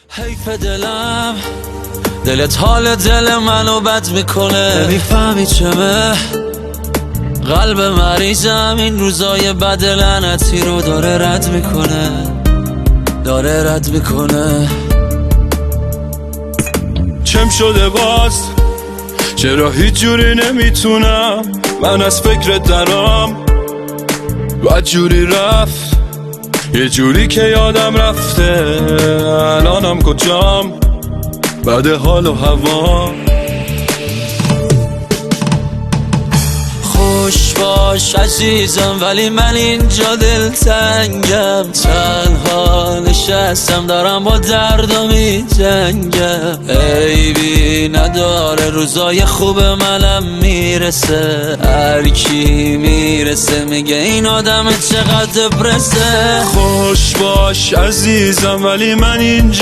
حیف دلم، دلت حال دل منو بد میکنه. نمیفهمی چمه قلب مریضم این روزای بد لعنتی رو داره رد میکنه، داره رد میکنه. چم شده باز؟ چرا هیچ جوری نمیتونم من از فکرت درام؟ بد جوری رفت، یه جوری که یادم رفته الانم کجام، بعد حال و هوا. خوش باش عزیزم ولی من اینجا دلتنگم، تنها نشستم دارم با دردم میجنگم. عیبی نداره روزای خوب منم میرسه، هر کی میرسه میگه این آدم چقدر برسه. خوش باش عزیزم ولی من اینجا